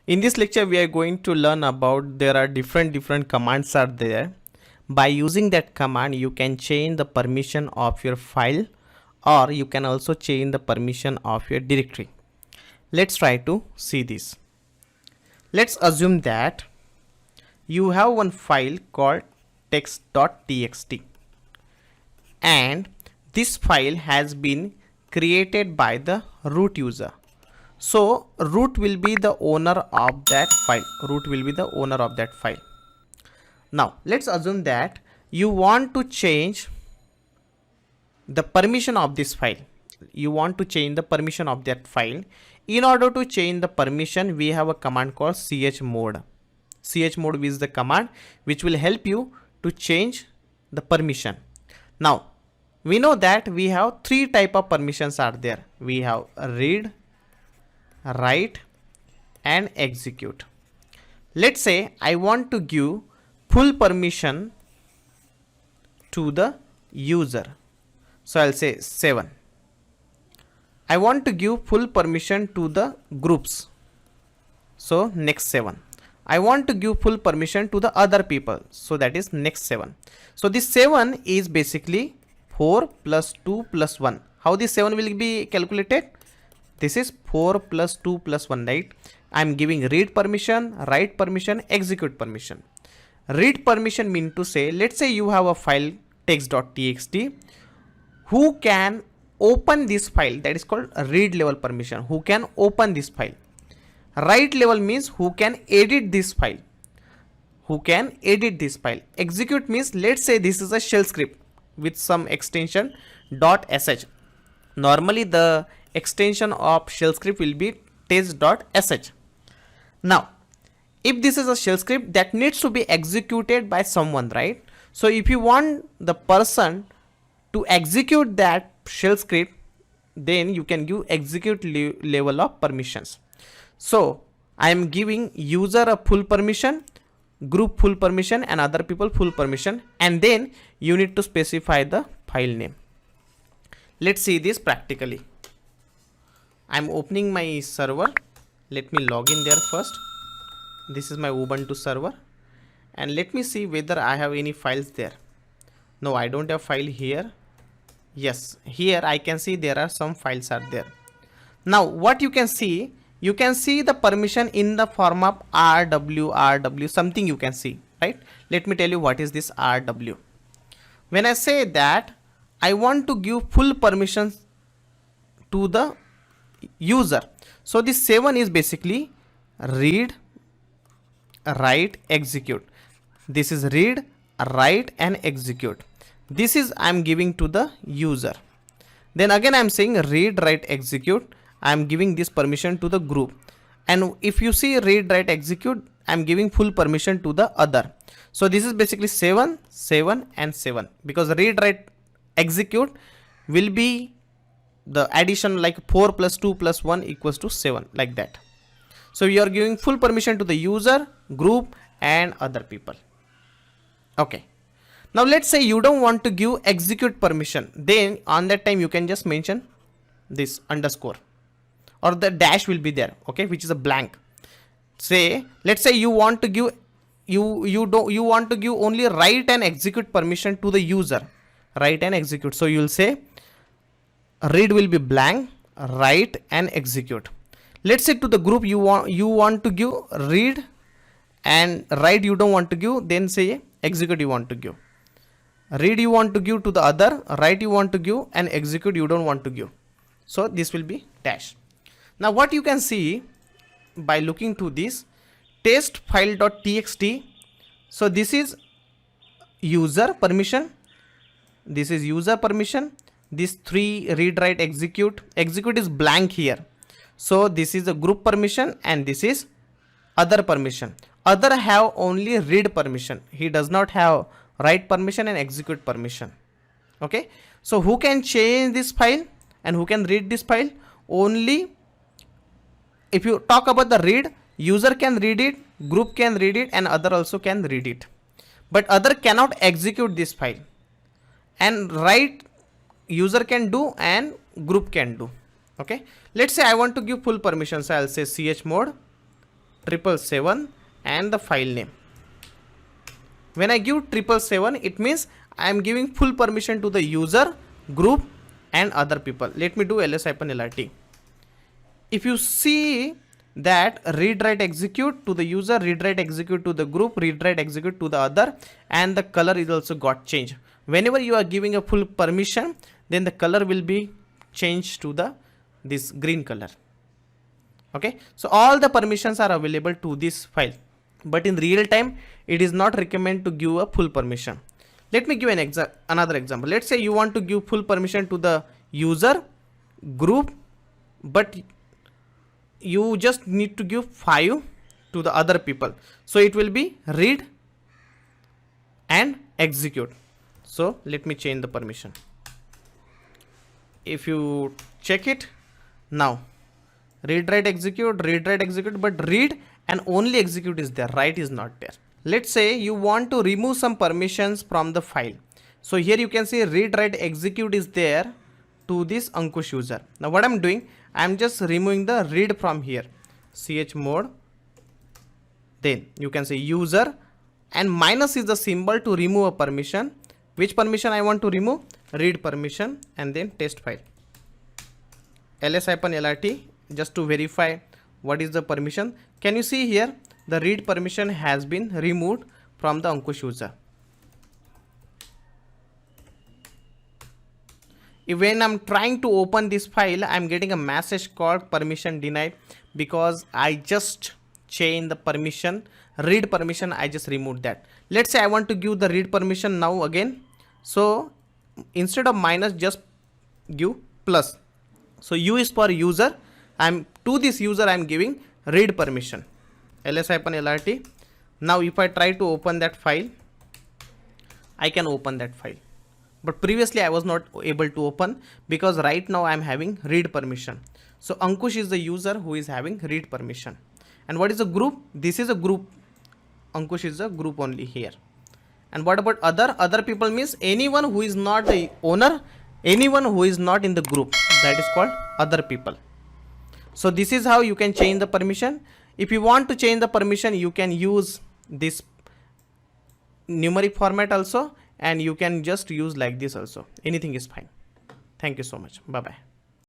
In this lecture, we are going to learn about there are different commands are there. By using that command, you can change the permission of your file, or you can also change the permission of your directory. Let's try to see this. Let's assume that you have one file called text.txt, and this file has been created by the root user. So root will be the owner of that file. Root will be the owner of that file. Now let's assume that you want to change the permission of this file. You want to change the permission of that file. In order to change the permission, we have a command called chmod. Chmod is the command which will help you to change the permission. Now we know that we have three type of permissions are there. We have read, write and execute. Let's say I want to give full permission to the user. So I'll say 7. I want to give full permission to the groups. So next 7. I want to give full permission to the other people. So that is next 7. So this 7 is basically 4 plus 2 plus 1. How this 7 will be calculated? This is 4 plus 2 plus 1, right? I am giving read permission, write permission, execute permission. Read permission mean to say, let's say you have a file text.txt. Who can open this file? That is called read level permission. Who can open this file? Write level means who can edit this file. Who can edit this file? Execute means, let's say this is a shell script with some extension .sh. Normally the extension of shell script will be test.sh. Now if this is a shell script that needs to be executed by someone, right? So if you want the person to execute that shell script, then you can give execute level of permissions. So I am giving user a full permission, group full permission and other people full permission, and then you need to specify the file name. Let's see this practically. I'm opening my server. Let me log in there first. This is my Ubuntu server, and let me see whether I have any files there. No, I don't have file here. Yes, here I can see there are some files are there. Now what you can see the permission in the form of rw something you can see, right? Let me tell you what is this rw. When I say that I want to give full permissions to the user, so this 7 is basically read, write, execute. This is read, write and execute. This is I am giving to the user. Then again I am saying read, write, execute. I am giving this permission to the group. And if you see read, write, execute, I am giving full permission to the other. So this is basically 7, 7 and 7, because read, write, execute will be the addition like 4 plus 2 plus 1 equals to 7, like that. So you are giving full permission to the user, group and other people. Okay. Now let's say you don't want to give execute permission. Then on that time you can just mention this underscore, or the dash will be there, okay, which is a blank. Say, let's say you want to give you want to give only write and execute permission to the user. Write and execute. So you will say read will be blank, write and execute. Let's say to the group you want to give read and write you don't want to give, then say execute you want to give. Read you want to give to the other, write you want to give and execute you don't want to give. So this will be dash. Now what you can see by looking to this test file.txt. So this is user permission. This is user permission. This 3 read, write, execute. Execute is blank here. So this is a group permission and this is other permission. Other have only read permission. He does not have write permission and execute permission. Okay. So who can change this file and who can read this file? Only if you talk about the read, user can read it, group can read it and other also can read it. But other cannot execute this file. And write user can do and group can do. Okay. Let's say I want to give full permission. So I'll say chmod 777 and the file name. When I give 777, it means I am giving full permission to the user, group and other people. Let me do ls-lrt. If you see that read write execute to the user, read write execute to the group, read write execute to the other, and the color is also got changed. Whenever you are giving a full permission, then the color will be changed to the this green color. Okay, so all the permissions are available to this file, but in real time it is not recommended to give a full permission. Let me give an another example. Let's say you want to give full permission to the user, group, but you just need to give 5 to the other people. So it will be read and execute. So let me change the permission. If you check it now, read write execute, but read and only execute is there, write is not there. Let's say you want to remove some permissions from the file. So here you can see read write execute is there to this Ankush user. Now what I'm doing, I'm just removing the read from here, chmod, then you can say user, and minus is the symbol to remove a permission. Which permission I want to remove? Read permission, and then test file. ls-lrt, just to verify what is the permission. Can you see here the read permission has been removed from the Ankush user. When I'm trying to open this file, I'm getting a message called permission denied, because I just changed the permission, read permission, I just removed that. Let's say I want to give the read permission now again. So instead of minus, just give plus. So U is for user. To this user I'm giving read permission, ls-lrt. Now if I try to open that file, I can open that file, but previously I was not able to open because right now I am having read permission. So Ankush is the user who is having read permission. And what is a group? This is a group. Ankush is a group only here. And what about other people? Means anyone who is not the owner, anyone who is not in the group, that is called other people. So this is how you can change the permission. If you want to change the permission, you can use this numeric format also, and you can just use like this also. Anything is fine. Thank you so much. Bye bye.